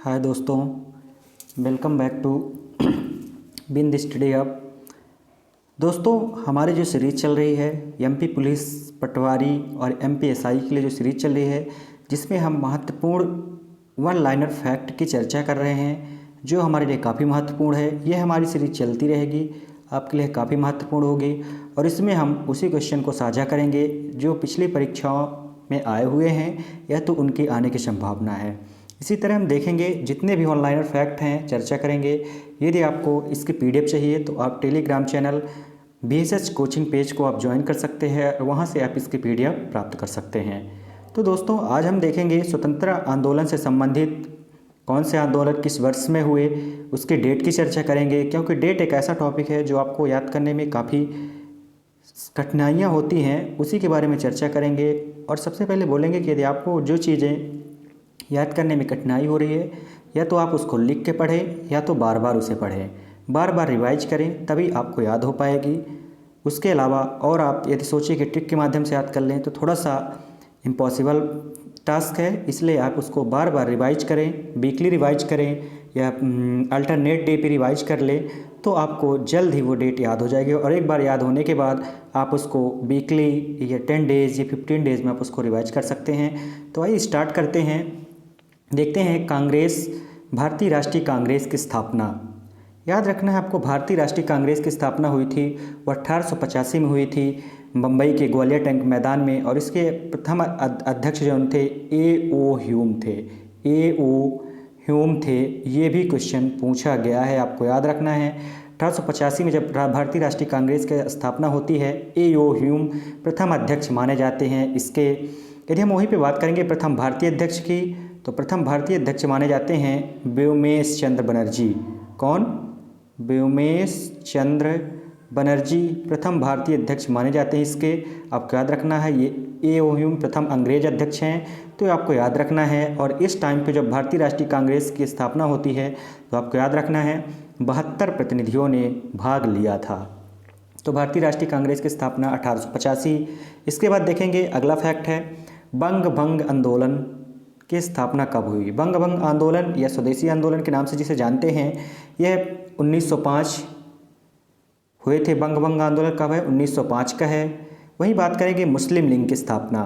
हाय दोस्तों, welcome back to Bin Study Hub. दोस्तों, हमारी जो सीरीज़ चल रही है एमपी पुलिस पटवारी और एमपीएसआई के लिए जो सीरीज़ चल रही है, जिसमें हम महत्वपूर्ण वन लाइनर फैक्ट की चर्चा कर रहे हैं, जो हमारे लिए काफ़ी महत्वपूर्ण है। यह हमारी सीरीज़ चलती रहेगी, आपके लिए काफ़ी महत्वपूर्ण होगी और इसमें हम उसी क्वेश्चन को साझा करेंगे जो पिछली परीक्षाओं में आए हुए हैं या तो उनके आने की संभावना है। इसी तरह हम देखेंगे जितने भी ऑनलाइनर फैक्ट हैं, चर्चा करेंगे। यदि आपको इसकी पीडीएफ चाहिए तो आप Telegram channel BSH coaching page को आप ज्वाइन कर सकते हैं और वहां से आप इसकी पीडीएफ प्राप्त कर सकते हैं। तो दोस्तों, आज हम देखेंगे स्वतंत्रता आंदोलन से संबंधित कौन से आंदोलन किस वर्ष में हुए, उसके डेट की चर्चा करेंगे, क्योंकि डेट एक ऐसा टॉपिक है जो आपको याद करने में काफ़ी कठिनाइयाँ होती हैं। उसी के बारे में चर्चा करेंगे और सबसे पहले बोलेंगे कि यदि आपको जो चीज़ें याद करने में कठिनाई हो रही है, या तो आप उसको लिख के पढ़ें या तो बार बार उसे पढ़ें, बार बार रिवाइज करें, तभी आपको याद हो पाएगी। उसके अलावा और आप यदि सोचिए कि ट्रिक के माध्यम से याद कर लें तो थोड़ा सा इम्पॉसिबल टास्क है, इसलिए आप उसको बार बार रिवाइज करें, वीकली रिवाइज करें या अल्टरनेट डे पे रिवाइज कर लें, तो आपको जल्द ही वो डेट याद हो जाएगी। और एक बार याद होने के बाद आप उसको वीकली या 10 डेज़ या 15 डेज़ में आप उसको रिवाइज कर सकते हैं। तो आइए स्टार्ट करते हैं। देखते हैं कांग्रेस, भारतीय राष्ट्रीय कांग्रेस की स्थापना। याद रखना है आपको, भारतीय राष्ट्रीय कांग्रेस की स्थापना हुई थी वो 1885 में हुई थी, मुंबई के ग्वालियर टैंक मैदान में। और इसके प्रथम अध्यक्ष जो थे ए.ओ. ह्यूम थे। ए.ओ. ह्यूम थे। ये भी क्वेश्चन पूछा गया है, आपको याद रखना है। 1885 में जब भारतीय राष्ट्रीय कांग्रेस की स्थापना होती है, ए.ओ. ह्यूम प्रथम अध्यक्ष माने जाते हैं इसके। यदि हम वहीं पे बात करेंगे प्रथम भारतीय अध्यक्ष की, तो प्रथम भारतीय अध्यक्ष माने जाते हैं व्योमेश चंद्र बनर्जी। कौन? व्योमेश चंद्र बनर्जी प्रथम भारतीय अध्यक्ष माने जाते हैं इसके। आपको याद रखना है ये ए.ओ. ह्यूम प्रथम अंग्रेज अध्यक्ष हैं, तो आपको याद रखना है। और इस टाइम पे जब भारतीय राष्ट्रीय कांग्रेस की स्थापना होती है तो आपको याद रखना है 72 प्रतिनिधियों ने भाग लिया था। तो भारतीय राष्ट्रीय कांग्रेस की स्थापना 1885। इसके बाद देखेंगे अगला फैक्ट है बंग भंग आंदोलन की स्थापना कब हुई। बंग भंग आंदोलन या स्वदेशी आंदोलन के नाम से जिसे जानते हैं, यह 1905 हुए थे। बंग भंग आंदोलन कब है? 1905 का है। वहीं बात करेंगे मुस्लिम लीग की स्थापना।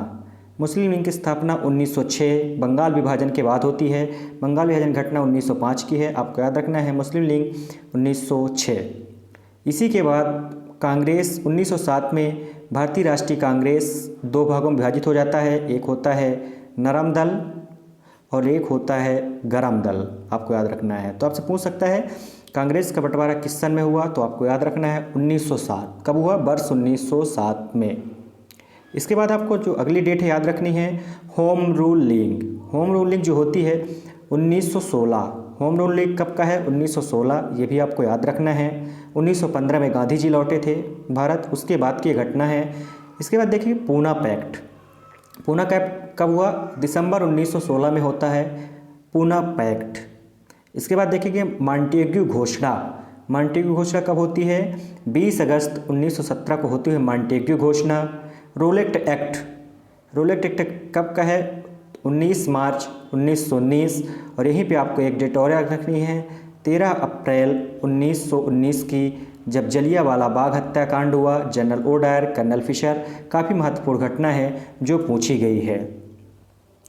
मुस्लिम लीग की स्थापना 1906 बंगाल विभाजन के बाद होती है। बंगाल विभाजन घटना 1905 की है, आपको याद रखना है। मुस्लिम लीग 1906। इसी के बाद कांग्रेस 1907 में भारतीय राष्ट्रीय कांग्रेस दो भागों में विभाजित हो जाता है। एक होता है नरम दल और एक होता है गरम दल, आपको याद रखना है। तो आपसे पूछ सकता है कांग्रेस का बंटवारा किस सन में हुआ, तो आपको याद रखना है 1907। कब हुआ? वर्ष 1907 में। इसके बाद आपको जो अगली डेट है याद रखनी है home rule league. Home rule league जो होती है 1916। होम रूल लीग कब का है? 1916, ये भी आपको याद रखना है। 1915 में गांधी जी लौटे थे भारत, उसके बाद की घटना है। इसके बाद देखिए पूना पैक्ट। पूना पैक्ट कब हुआ? दिसंबर 1916 में होता है पूना पैक्ट। इसके बाद देखेंगे मॉन्टेग्यू घोषणा। मॉन्टेग्यू घोषणा कब होती है? 20 अगस्त 1917 को होती है मॉन्टेग्यू घोषणा। Roulette act. रोलेट एक्ट कब का है? 19 मार्च 1919। और यहीं पे आपको एक डेट और याद रखनी है 13 अप्रैल 1919 की, जब जलियांवाला बाग हत्याकांड हुआ। General O Dyer, Colonel Fisher, काफ़ी महत्वपूर्ण घटना है जो पूछी गई है।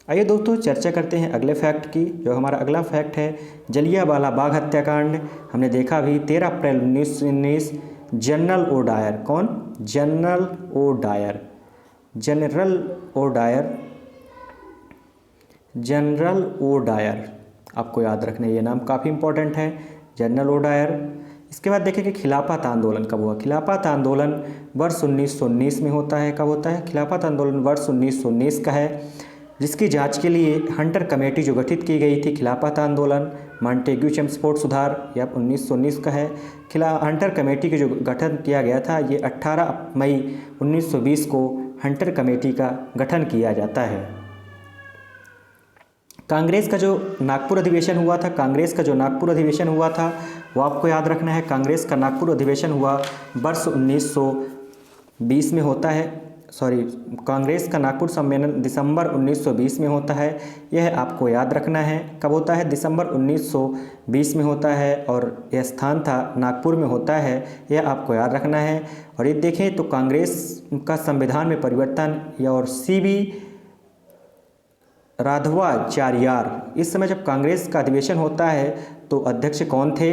आइए दोस्तों चर्चा करते हैं अगले फैक्ट की। जो हमारा अगला फैक्ट है जलियांवाला बाग हत्याकांड। हमने देखा भी 13 अप्रैल 1919 जनरल ओ डायर। कौन? General O Dyer. General O Dyer. General O Dyer, आपको याद रखना ये नाम काफ़ी इंपॉर्टेंट है, जनरल ओ डायर। इसके बाद देखेंगे खिलाफत आंदोलन कब हुआ। खिलाफत आंदोलन वर्ष 1919 में होता है। कब होता है? खिलाफत आंदोलन वर्ष 1919 का है, जिसकी जांच के लिए हंटर कमेटी जो गठित की गई थी। खिलाफत आंदोलन मॉन्टेग्यू चेम्स्फोर्ड सुधार यह 1919 का है। हंटर कमेटी के जो गठन किया गया था, ये 18 मई 1920 को हंटर कमेटी का गठन किया जाता है। कांग्रेस का जो नागपुर अधिवेशन हुआ था, कांग्रेस का जो नागपुर अधिवेशन हुआ था वो आपको याद रखना है। कांग्रेस का नागपुर अधिवेशन हुआ वर्ष 1920 में होता है। कांग्रेस का नागपुर सम्मेलन दिसंबर 1920 में होता है। यह आपको याद रखना है। कब होता है? दिसंबर 1920 में होता है और यह स्थान था नागपुर में होता है, यह आपको याद रखना है। और ये देखें तो कांग्रेस का संविधान में परिवर्तन और CB राघवाचार्यार, इस समय जब कांग्रेस का अधिवेशन होता है तो अध्यक्ष कौन थे?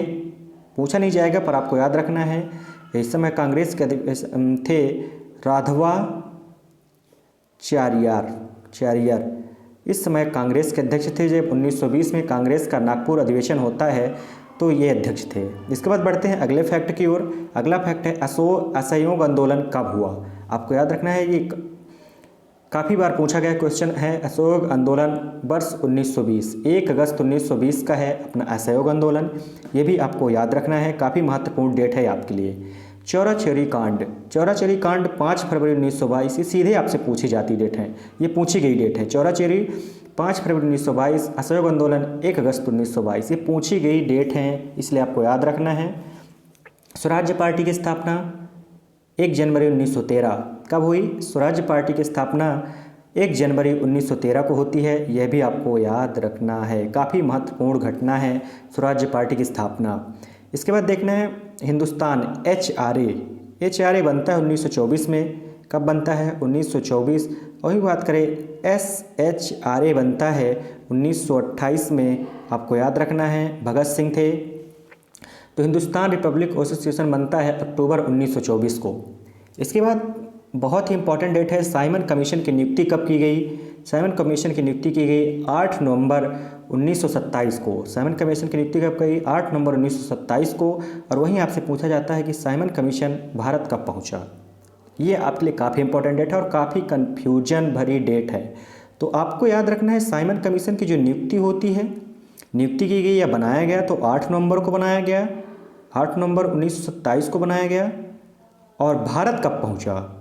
पूछा नहीं जाएगा पर आपको याद रखना है। इस समय कांग्रेस के थे राघवाचार्यार, इस समय कांग्रेस के अध्यक्ष थे। जब 1920 में कांग्रेस का नागपुर अधिवेशन होता है तो ये अध्यक्ष थे। इसके बाद बढ़ते हैं अगले फैक्ट की ओर। अगला फैक्ट है असहयोग आंदोलन कब हुआ? आपको याद रखना है, ये काफ़ी बार पूछा गया क्वेश्चन है। असहयोग आंदोलन वर्ष 1920, 1 अगस्त 1920 का है अपना असहयोग आंदोलन। ये भी आपको याद रखना है, काफ़ी महत्वपूर्ण डेट है आपके लिए। चौराचौरी कांड 5 फरवरी 1922, ये सीधे आपसे पूछी जाती डेट है, ये पूछी गई डेट है। चौराचौरी 5 फरवरी 1922, असहयोग आंदोलन 1 अगस्त 1922, ये पूछी गई डेट हैं, इसलिए आपको याद रखना है। स्वराज्य पार्टी की स्थापना 1 जनवरी 1913 कब हुई? स्वराज्य पार्टी की स्थापना 1 जनवरी 1913 को होती है, यह भी आपको याद रखना है। काफ़ी महत्वपूर्ण घटना है स्वराज्य पार्टी की स्थापना। इसके बाद देखना है हिंदुस्तान HRA बनता है 1924 में। कब बनता है? 1924। वही बात करें SHRA बनता है 1928 में, आपको याद रखना है, भगत सिंह थे। तो हिंदुस्तान रिपब्लिक एसोसिएशन बनता है अक्टूबर 1924 को। इसके बाद बहुत ही इंपॉर्टेंट डेट है, साइमन कमीशन की नियुक्ति कब की गई? साइमन कमीशन की नियुक्ति की गई 8 नवंबर 1927 को। साइमन कमीशन की नियुक्ति कब गई? 8 नवंबर 1927 को। और वहीं आपसे पूछा जाता है कि साइमन कमीशन भारत कब पहुंचा? ये आपके लिए काफ़ी इंपॉर्टेंट डेट है और काफ़ी कन्फ्यूजन भरी डेट है। तो आपको याद रखना है साइमन कमीशन की जो नियुक्ति होती है, नियुक्ति की गई या बनाया गया तो 8 नवंबर को बनाया गया, 8 नवंबर 1927 को बनाया गया। और भारत कब पहुंचा?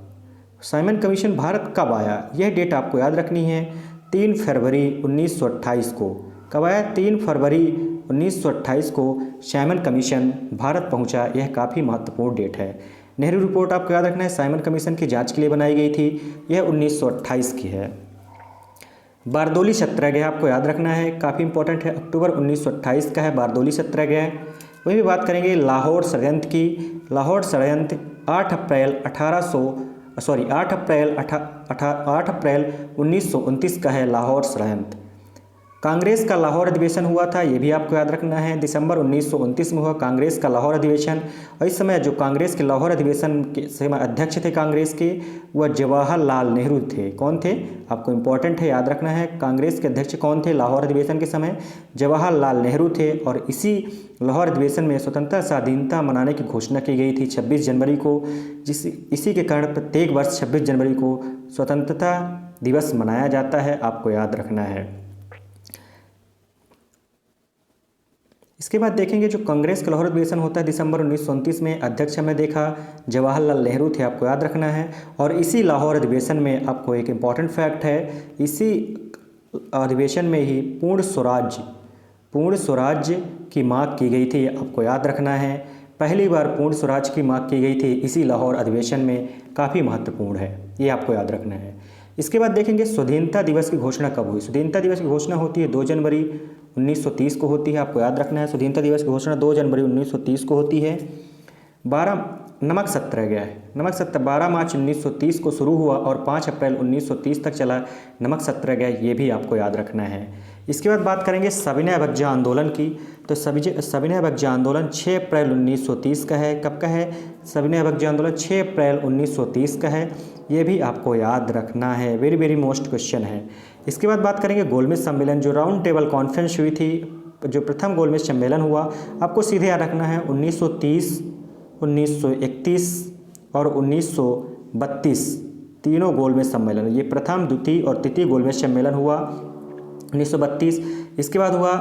साइमन कमीशन भारत कब आया? यह डेट आपको याद रखनी है, 3 फरवरी 1928 को। कब आया? 3 फरवरी 1928 को साइमन कमीशन भारत पहुंचा। यह काफ़ी महत्वपूर्ण डेट है। नेहरू रिपोर्ट आपको याद रखना है, साइमन कमीशन की जांच के लिए बनाई गई थी, यह 1928 की है। बारदोली सत्याग्रह आपको याद रखना है, काफ़ी इंपॉर्टेंट है, अक्टूबर 1928 का है बारदोली सत्याग्रह। वही भी बात करेंगे लाहौर षड्यंत्र की। लाहौर षड्यंत्र 8 अप्रैल 1929 का है लाहौर षड्यंत्र। कांग्रेस का लाहौर अधिवेशन हुआ था, ये भी आपको याद रखना है, दिसंबर 1929 में हुआ कांग्रेस का लाहौर अधिवेशन। और इस समय जो कांग्रेस के लाहौर अधिवेशन के समय अध्यक्ष थे कांग्रेस के, वह जवाहरलाल नेहरू थे। कौन थे? आपको इंपॉर्टेंट है, याद रखना है। कांग्रेस के अध्यक्ष कौन थे लाहौर अधिवेशन के समय? जवाहरलाल नेहरू थे। और इसी लाहौर अधिवेशन में स्वतंत्रता स्वाधीनता मनाने की घोषणा की गई थी 26 जनवरी को, इसी के कारण प्रत्येक वर्ष 26 जनवरी को स्वतंत्रता दिवस मनाया जाता है, आपको याद रखना है। इसके बाद देखेंगे जो कांग्रेस का लाहौर अधिवेशन होता है दिसंबर 1929 में, अध्यक्ष हमने देखा जवाहरलाल नेहरू थे, आपको याद रखना है। और इसी लाहौर अधिवेशन में आपको एक इम्पॉर्टेंट फैक्ट है, इसी अधिवेशन में ही पूर्ण स्वराज्य की मांग की गई थी, आपको याद रखना है। पहली बार पूर्ण स्वराज की मांग की गई थी इसी लाहौर अधिवेशन में, काफ़ी महत्वपूर्ण है, ये आपको याद रखना है। इसके बाद देखेंगे स्वाधीनता दिवस की घोषणा कब हुई? स्वाधीनता दिवस की घोषणा होती है 2 जनवरी 1930 को होती है, आपको याद रखना है। स्वाधीनता दिवस की घोषणा 2 जनवरी 1930 को होती है। 12 नमक सत्याग्रह 12 मार्च 1930 को शुरू हुआ और 5 अप्रैल 1930 तक चला नमक सत्याग्रह, ये भी आपको याद रखना है। इसके बाद बात करेंगे सविनय अवज्ञा आंदोलन की। तो सविनय अवज्ञा आंदोलन 6 अप्रैल 1930 का है। कब का है? सविनय अवज्ञा आंदोलन 6 अप्रैल 1930 का है, ये भी आपको याद रखना है, वेरी वेरी मोस्ट क्वेश्चन है। इसके बाद बात करेंगे गोलमेज सम्मेलन, जो राउंड टेबल कॉन्फ्रेंस हुई थी, जो प्रथम गोलमेज सम्मेलन हुआ, आपको सीधे याद रखना है 1930, 1931 और 1932 तीनों गोलमेज सम्मेलन, ये प्रथम, द्वितीय और तृतीय गोलमेज सम्मेलन हुआ 1932। इसके बाद हुआ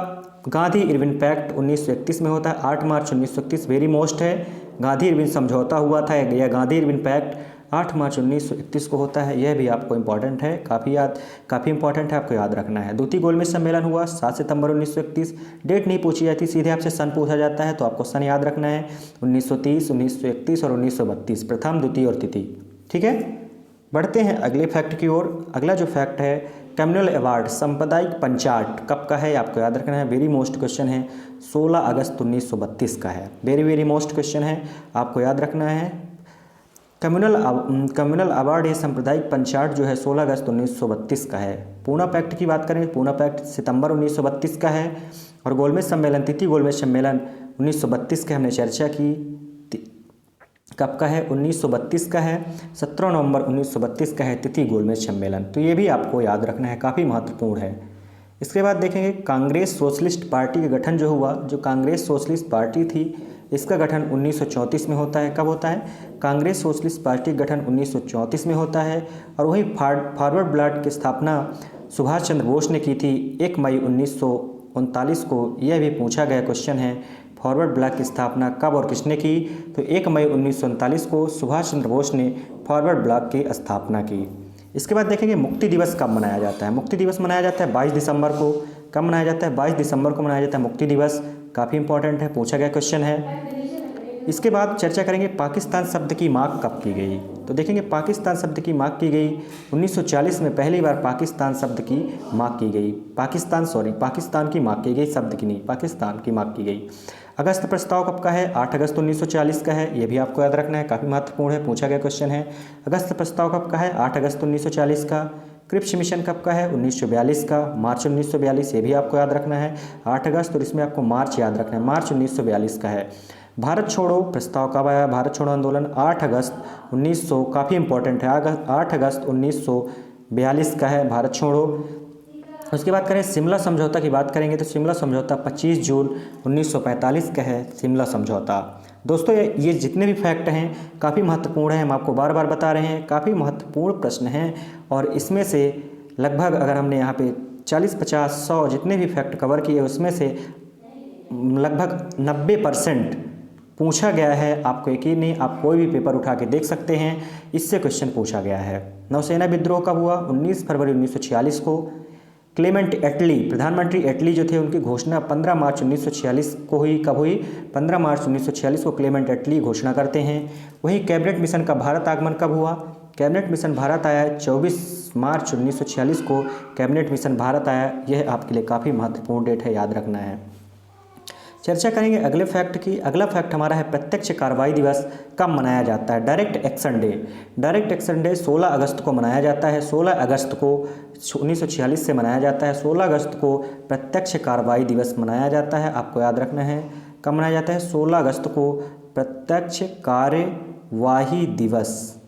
गांधी इरविन पैक्ट 1931 में होता है, 8 मार्च 1931, वेरी मोस्ट है। गांधी इरविन समझौता हुआ था, यह गांधी इरविन पैक्ट 8 मार्च 1931 को होता है, यह भी आपको इंपॉर्टेंट है, काफ़ी इंपॉर्टेंट है, आपको याद रखना है। द्वितीय गोलमेज सम्मेलन हुआ 7 सितंबर 1931, डेट नहीं पूछी जाती, सीधे आपसे सन पूछा जाता है, तो आपको सन याद रखना है, 1930, 1931 और 1932, प्रथम, द्वितीय और तृतीय, ठीक है। बढ़ते हैं अगले फैक्ट की ओर। अगला जो फैक्ट है, कम्युनल अवार्ड सांप्रदायिक पंचायत कब का है, आपको याद रखना है। वेरी मोस्ट क्वेश्चन है, 16 अगस्त 1932 का है। वेरी मोस्ट क्वेश्चन है, आपको याद रखना है। कम्युनल अवार्ड या सांप्रदायिक पंचायत जो है 16 अगस्त 1932 का है। पूना पैक्ट की बात करें, पूना पैक्ट सितंबर 1932 का है। और गोलमेज सम्मेलन, तिथि गोलमेज सम्मेलन 1932 के हमने चर्चा की, कब का है, 1932 का है। 17 नवंबर 1932 का है तिथि गोलमेज सम्मेलन। तो ये भी आपको याद रखना है, काफ़ी महत्वपूर्ण है। इसके बाद देखेंगे कांग्रेस सोशलिस्ट पार्टी का गठन जो हुआ, जो कांग्रेस सोशलिस्ट पार्टी थी इसका गठन 1934 में होता है। कब होता है, कांग्रेस सोशलिस्ट पार्टी का गठन 1934 में होता है। और वही फॉरवर्ड ब्लॉक की स्थापना सुभाष चंद्र बोस ने की थी 1 मई 1939 को। यह भी पूछा गया क्वेश्चन है, फॉरवर्ड ब्लॉक की स्थापना कब और किसने की, तो 1 मई 1939 को सुभाष चंद्र बोस ने फॉरवर्ड ब्लॉक की स्थापना की। इसके बाद देखेंगे मुक्ति दिवस कब मनाया जाता है। मुक्ति दिवस मनाया जाता है 22 दिसंबर को। कब मनाया जाता है, 22 दिसंबर को मनाया जाता है मुक्ति दिवस। काफ़ी इंपॉर्टेंट है, पूछा गया क्वेश्चन है। इसके बाद चर्चा करेंगे पाकिस्तान शब्द की मांग कब की गई। तो देखेंगे पाकिस्तान शब्द की मांग की गई 1940 में, पहली बार पाकिस्तान शब्द की मांग की गई। पाकिस्तान की मांग की गई, शब्द की नहीं, पाकिस्तान की मांग की गई। अगस्त प्रस्ताव कब का है, 8 अगस्त 1940 का है। ये भी आपको याद रखना है, काफ़ी महत्वपूर्ण है, पूछा गया क्वेश्चन है। अगस्त प्रस्ताव कब का है, 8 अगस्त 1940 का। क्रिप्स मिशन कब का है, 1942 का, मार्च 1942। ये भी आपको याद रखना है, 8 अगस्त, और इसमें आपको मार्च याद रखना है, मार्च 1942 का है। भारत छोड़ो प्रस्ताव कब आया, भारत छोड़ो आंदोलन 8 अगस्त 1900, काफ़ी इंपॉर्टेंट है, 8 अगस्त 1942 का है भारत छोड़ो। उसके बाद करें शिमला समझौता की बात करेंगे, तो शिमला समझौता 25 जून 1945 का है, शिमला समझौता। दोस्तों ये जितने भी फैक्ट हैं काफ़ी महत्वपूर्ण हैं, हम आपको बार बार बता रहे हैं, काफ़ी महत्वपूर्ण प्रश्न हैं। और इसमें से लगभग अगर हमने यहाँ पे 40, 50, 100 जितने भी फैक्ट कवर किए उसमें से लगभग 90% पूछा गया है। आपको यकीन नहीं, आप कोई भी पेपर उठा के देख सकते हैं, इससे क्वेश्चन पूछा गया है। नौसेना विद्रोह कब हुआ, 19 फरवरी 1946 को। क्लेमेंट एटली, प्रधानमंत्री एटली जो थे, उनकी घोषणा 15 मार्च 1946 को हुई। कब हुई, 15 मार्च 1946 को क्लेमेंट एटली घोषणा करते हैं। वहीं कैबिनेट मिशन का भारत आगमन कब हुआ, कैबिनेट मिशन भारत आया 24 मार्च 1946 को कैबिनेट मिशन भारत आया। यह आपके लिए काफ़ी महत्वपूर्ण डेट है, याद रखना है। चर्चा करेंगे अगले फैक्ट की। अगला फैक्ट हमारा है प्रत्यक्ष कार्रवाई दिवस कब मनाया जाता है। Direct action day, direct action day 16 अगस्त को मनाया जाता है। 16 अगस्त को 1946 से मनाया जाता है। 16 अगस्त को प्रत्यक्ष कार्रवाई दिवस मनाया जाता है, आपको याद रखना है। कब मनाया जाता है, 16 अगस्त को प्रत्यक्ष कार्यवाही दिवस,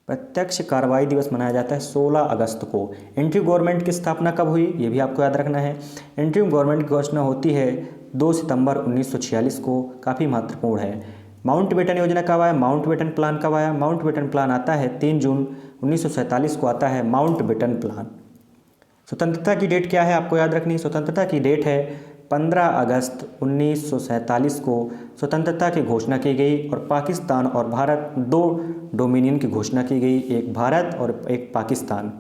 प्रत्यक्ष कार्रवाई दिवस मनाया जाता है 16 अगस्त को। एंट्री गवर्नमेंट की स्थापना कब हुई, ये भी आपको याद रखना है। एंट्री गवर्नमेंट की घोषणा होती है 2 सितंबर 1946 को, काफ़ी महत्वपूर्ण है। माउंटबेटन योजना कब आया, माउंटबेटन प्लान कब आया, माउंटबेटन प्लान आता है 3 जून 1947 को आता है माउंटबेटन प्लान। स्वतंत्रता की डेट क्या है, आपको याद रखनी है। स्वतंत्रता की डेट है 15 अगस्त 1947 को स्वतंत्रता की घोषणा की गई। और पाकिस्तान और भारत 2 डोमिनियन की घोषणा की गई, एक भारत और एक पाकिस्तान।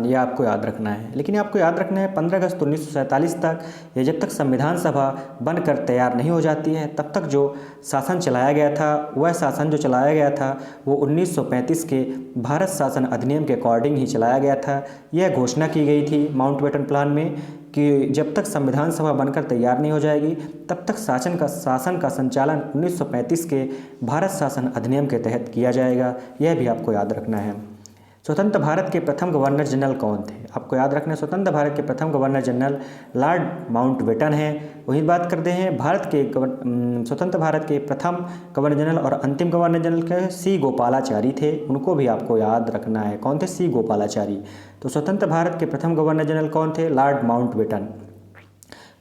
ये आपको याद रखना है। लेकिन आपको याद रखना है 15 अगस्त 1947 तक, ये जब तक संविधान सभा बनकर तैयार नहीं हो जाती है तब तक जो शासन चलाया गया था, वह शासन जो चलाया गया था वो 1935 के भारत शासन अधिनियम के अकॉर्डिंग ही चलाया गया था। यह घोषणा की गई थी माउंटबेटन प्लान में कि जब तक संविधान सभा बनकर तैयार नहीं हो जाएगी तब तक शासन का संचालन 1935 के भारत शासन अधिनियम के तहत किया जाएगा। यह भी आपको याद रखना है। स्वतंत्र भारत के प्रथम गवर्नर जनरल कौन थे, आपको याद रखना है। स्वतंत्र भारत के प्रथम गवर्नर जनरल लॉर्ड माउंटबेटन हैं। वही बात करते हैं स्वतंत्र भारत के प्रथम गवर्नर जनरल और अंतिम गवर्नर जनरल के सी गोपालाचारी थे, उनको भी आपको याद रखना है। कौन थे, सी गोपालाचारी। तो स्वतंत्र भारत के प्रथम गवर्नर जनरल कौन थे, लॉर्ड माउंटबेटन।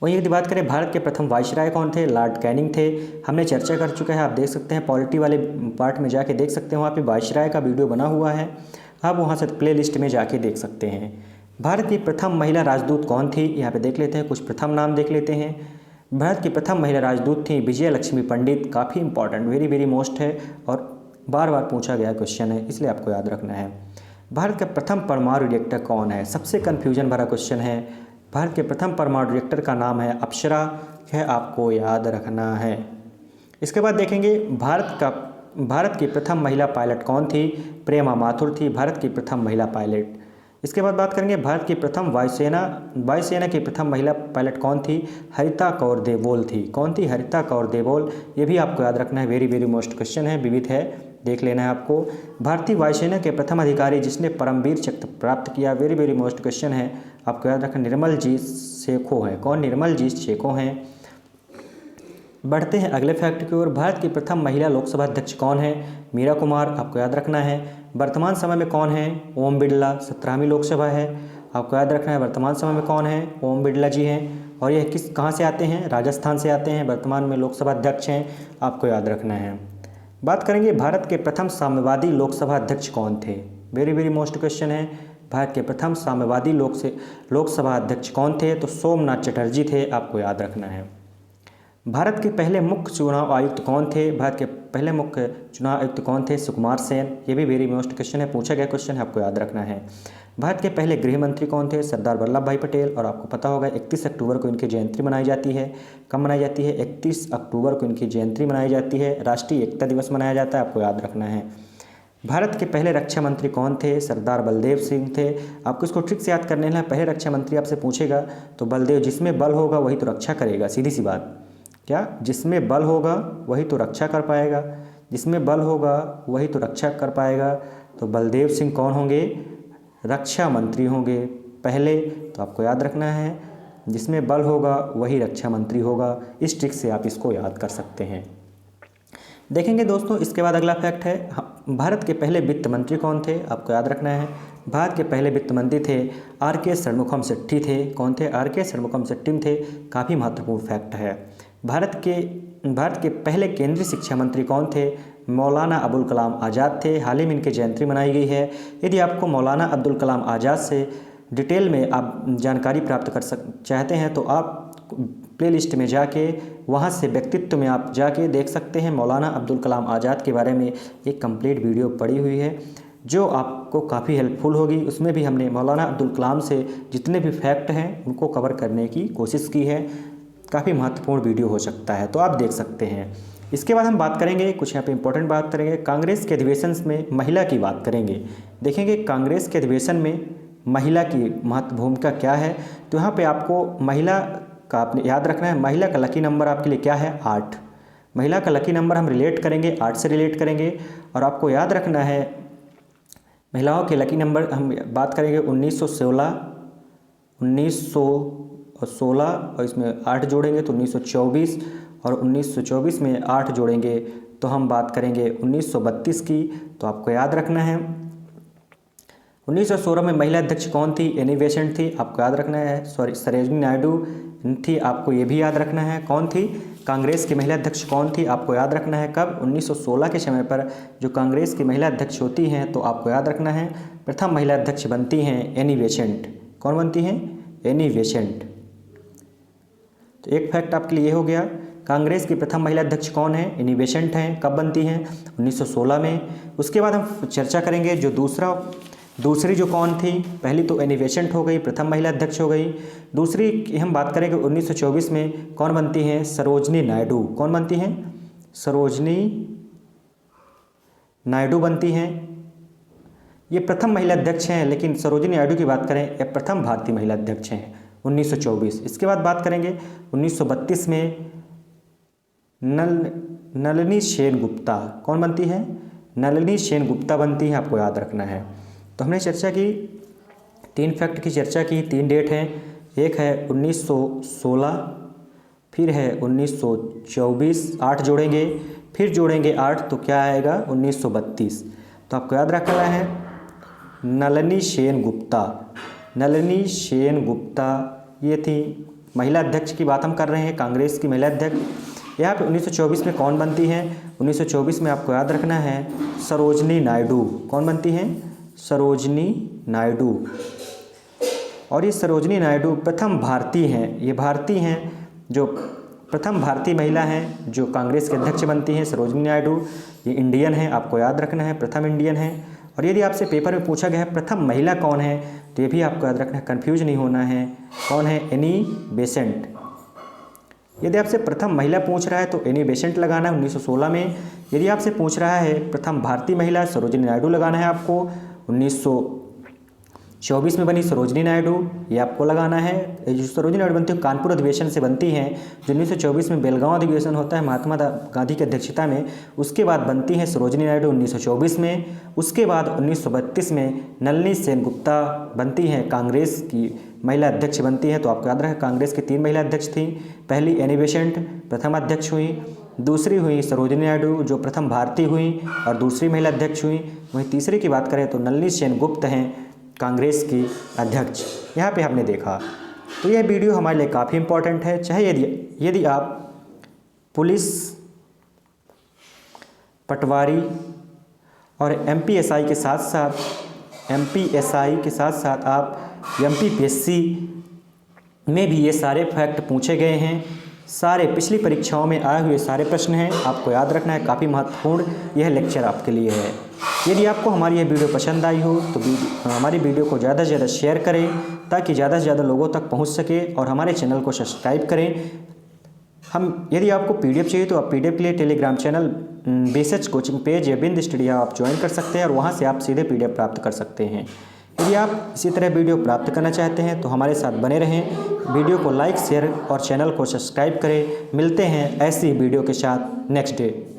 वहीं यदि बात करें भारत के प्रथम वायसराय कौन थे, लॉर्ड कैनिंग थे। हमने चर्चा कर चुके हैं, आप देख सकते हैं पॉलिटी वाले पार्ट में जाके देख सकते हैं, वहाँ पे वायसराय का वीडियो बना हुआ है, आप वहाँ से प्ले लिस्ट में जाके देख सकते हैं। भारत की प्रथम महिला राजदूत कौन थी, यहाँ पे देख लेते हैं, कुछ प्रथम नाम देख लेते हैं। भारत की प्रथम महिला राजदूत थी विजय लक्ष्मी पंडित, काफ़ी इंपॉर्टेंट, वेरी मोस्ट है और बार बार पूछा गया क्वेश्चन है, इसलिए आपको याद रखना है। भारत का प्रथम परमाणु रिएक्टर कौन है, सबसे कन्फ्यूजन भरा क्वेश्चन है। भारत के प्रथम परमाणु रिएक्टर का नाम है अप्सरा, यह आपको याद रखना है। इसके बाद देखेंगे भारत का भारत की प्रथम महिला पायलट कौन थी? प्रेमा माथुर थी भारत की प्रथम महिला पायलट। इसके बाद बात करेंगे भारत की प्रथम वायुसेना की प्रथम महिला पायलट कौन थी? हरिता कौर देवोल थी। कौन थी? हरिता कौर देवोल। ये भी आपको याद रखना है, वेरी वेरी मोस्ट क्वेश्चन है, विविध है, देख लेना है आपको। भारतीय वायुसेना के प्रथम अधिकारी जिसने परमवीर चक्र प्राप्त किया, वेरी वेरी मोस्ट क्वेश्चन है, आपको याद रखना, निर्मल जी शेखो है। कौन? निर्मल जी शेखो हैं। बढ़ते हैं अगले फैक्ट की ओर। भारत की प्रथम महिला लोकसभा अध्यक्ष कौन है? मीरा कुमार, आपको याद रखना है। वर्तमान समय में कौन है? ओम बिरला, 17वीं लोकसभा है, आपको याद रखना है। वर्तमान समय में कौन है? ओम बिरला जी हैं। और यह कहाँ से आते हैं? राजस्थान से आते हैं, वर्तमान में लोकसभा अध्यक्ष हैं, आपको याद रखना है। बात करेंगे भारत के प्रथम साम्यवादी लोकसभा अध्यक्ष कौन थे? वेरी वेरी मोस्ट क्वेश्चन है, भारत के प्रथम साम्यवादी लोकसभा अध्यक्ष कौन थे? तो सोमनाथ चटर्जी थे, आपको याद रखना है। भारत के पहले मुख्य चुनाव आयुक्त कौन थे? भारत के पहले मुख्य चुनाव आयुक्त कौन थे? सुकुमार सेन। ये भी वेरी मोस्ट क्वेश्चन है, पूछा गया क्वेश्चन है, आपको याद रखना है। भारत के पहले गृह मंत्री कौन थे? सरदार वल्लभ भाई पटेल। और आपको पता होगा 31 अक्टूबर को इनकी जयंती मनाई जाती है। कब मनाई जाती है? 31 अक्टूबर को इनकी जयंती मनाई जाती है, राष्ट्रीय एकता दिवस मनाया जाता है, आपको याद रखना है। भारत के पहले रक्षा मंत्री कौन थे? सरदार बलदेव सिंह थे। आपको इसको ट्रिक से याद करने हैं, पहले रक्षा मंत्री आपसे पूछेगा तो बलदेव, जिसमें बल होगा वही तो रक्षा करेगा, सीधी सी बात। क्या? जिसमें बल होगा वही तो रक्षा कर पाएगा, जिसमें बल होगा वही तो रक्षा कर पाएगा। तो बलदेव सिंह कौन होंगे? रक्षा मंत्री होंगे पहले, तो आपको याद रखना है, जिसमें बल होगा वही रक्षा मंत्री होगा। इस ट्रिक से आप इसको याद कर सकते हैं। देखेंगे दोस्तों, इसके बाद अगला फैक्ट है, भारत के पहले वित्त मंत्री कौन थे? आपको याद रखना है, भारत के पहले वित्त मंत्री थे आर.के. षणमुखम शेट्टी थे। कौन थे? आर.के. षणमुखम शेट्टी थे। काफ़ी महत्वपूर्ण फैक्ट है। भारत के पहले केंद्रीय शिक्षा मंत्री कौन थे? मौलाना अबुल कलाम आज़ाद थे। हाल ही में इनकी जयंती मनाई गई है। यदि आपको मौलाना अब्दुल कलाम आज़ाद से डिटेल में आप जानकारी प्राप्त कर चाहते हैं तो आप प्लेलिस्ट में जाके वहाँ से व्यक्तित्व में आप जाके देख सकते हैं। मौलाना अब्दुल कलाम आज़ाद के बारे में एक कंप्लीट वीडियो पड़ी हुई है जो आपको काफ़ी हेल्पफुल होगी। उसमें भी हमने मौलाना अब्दुल कलाम से जितने भी फैक्ट हैं उनको कवर करने की कोशिश की है। काफ़ी महत्वपूर्ण वीडियो हो सकता है, तो आप देख सकते हैं। इसके बाद हम बात करेंगे, कुछ यहाँ पे इंपॉर्टेंट बात करेंगे, कांग्रेस के अधिवेशन में महिला की बात करेंगे। देखेंगे कांग्रेस के अधिवेशन में महिला की महत्व भूमिका क्या है। तो यहाँ पे आपको महिला का आपने याद रखना है, महिला का लकी नंबर आपके लिए क्या है? 8। महिला का लकी नंबर हम रिलेट करेंगे 8 से रिलेट करेंगे। और आपको याद रखना है महिलाओं के लकी नंबर हम बात करेंगे 1916 और इसमें 8 जोड़ेंगे तो 1924, और 1924 में 8 जोड़ेंगे तो हम बात करेंगे 1932 की। तो आपको याद रखना है 1916 में महिला अध्यक्ष कौन थी? एनी बेसेंट थी, आपको याद रखना है। सरोजिनी नायडू थी, आपको ये भी याद रखना है। कौन थी? कांग्रेस की महिला अध्यक्ष कौन थी? आपको याद रखना है। कब? 1916 के समय पर जो कांग्रेस की महिला अध्यक्ष होती हैं तो आपको याद रखना है प्रथम महिला अध्यक्ष बनती हैं एनी बेसेंट। कौन बनती हैं? Annie Besant. तो एक फैक्ट आपके लिए ये हो गया, कांग्रेस की प्रथम महिला अध्यक्ष कौन है? एनी बेसेंट हैं। कब बनती हैं? 1916 में। उसके बाद हम चर्चा करेंगे जो दूसरी जो कौन थी, पहली तो एनी बेसेंट हो गई, प्रथम महिला अध्यक्ष हो गई। दूसरी की हम बात करेंगे 1924 में कौन बनती हैं? सरोजिनी नायडू। कौन बनती हैं? सरोजिनी नायडू बनती हैं। ये प्रथम महिला अध्यक्ष हैं, लेकिन सरोजिनी नायडू की बात करें ये प्रथम भारतीय महिला अध्यक्ष हैं 1924। इसके बाद बात करेंगे 1932 में नलिनी सेनगुप्ता। कौन बनती है? नलिनी सेनगुप्ता बनती है, आपको याद रखना है। तो हमने चर्चा की 3 फैक्ट की चर्चा की, 3 डेट हैं। एक है 1916, फिर है 1924, 8 जोड़ेंगे, फिर जोड़ेंगे 8 तो क्या आएगा? 1932। तो आपको याद रखना है नलिनी सेनगुप्ता। नलिनी सेनगुप्ता ये थी महिला अध्यक्ष की बात हम कर रहे हैं, कांग्रेस की महिला अध्यक्ष। यहाँ पे 1924 में कौन बनती हैं? 1924 में आपको याद रखना है सरोजिनी नायडू। कौन बनती हैं? सरोजिनी नायडू। और ये सरोजिनी नायडू प्रथम भारतीय हैं, ये भारतीय हैं जो प्रथम भारतीय महिला हैं जो कांग्रेस के अध्यक्ष बनती हैं। सरोजिनी नायडू ये इंडियन हैं, आपको याद रखना है, प्रथम इंडियन हैं। और यदि आपसे पेपर में पूछा गया है प्रथम महिला कौन है तो ये भी आपको याद रखना है, कन्फ्यूज नहीं होना है। कौन है? Annie Besant. यदि आपसे प्रथम महिला पूछ रहा है तो एनी बेसेंट लगाना है 1916 में। यदि आपसे पूछ रहा है प्रथम भारतीय महिला सरोजिनी नायडू लगाना है आपको, 1924 में बनी सरोजिनी नायडू, ये आपको लगाना है। जो सरोजिनी नायडू बनती है कानपुर अधिवेशन से बनती हैं, जो 1924 में बेलगांव अधिवेशन होता है महात्मा गांधी की अध्यक्षता में, उसके बाद बनती हैं सरोजिनी नायडू 1924 में। उसके बाद 1932 में नलिनी सेनगुप्ता बनती हैं, कांग्रेस की महिला अध्यक्ष बनती हैं। तो आपको याद रहे कांग्रेस की 3 महिला अध्यक्ष थीं। पहली एनी बेसेंट प्रथम अध्यक्ष हुई, दूसरी हुई सरोजिनी नायडू जो प्रथम भारतीय हुई और दूसरी महिला अध्यक्ष हुई। वहीं तीसरी की बात करें तो नलिनी सेनगुप्त हैं कांग्रेस की अध्यक्ष। यहाँ पे हमने देखा। तो यह वीडियो हमारे लिए काफ़ी इम्पोर्टेंट है। चाहे यदि आप पुलिस, पटवारी और एमपीएसआई के साथ साथ आप एमपीपीएससी में भी ये सारे फैक्ट पूछे गए हैं। सारे पिछली परीक्षाओं में आए हुए सारे प्रश्न हैं, आपको याद रखना है। काफ़ी महत्वपूर्ण यह लेक्चर आपके लिए है। यदि आपको हमारी यह वीडियो पसंद आई हो तो हमारी वीडियो को ज़्यादा से ज़्यादा शेयर करें ताकि ज़्यादा से ज़्यादा लोगों तक पहुंच सके, और हमारे चैनल को सब्सक्राइब करें। यदि आपको पीडीएफ चाहिए तो आप पीडीएफ के लिए Telegram channel basics coaching page या बिंद स्टडी आप ज्वाइन कर सकते हैं और वहाँ से आप सीधे पीडीएफ प्राप्त कर सकते हैं। यदि आप इसी तरह वीडियो प्राप्त करना चाहते हैं तो हमारे साथ बने रहें। वीडियो को लाइक, शेयर और चैनल को सब्सक्राइब करें। मिलते हैं ऐसी वीडियो के साथ नेक्स्ट डे।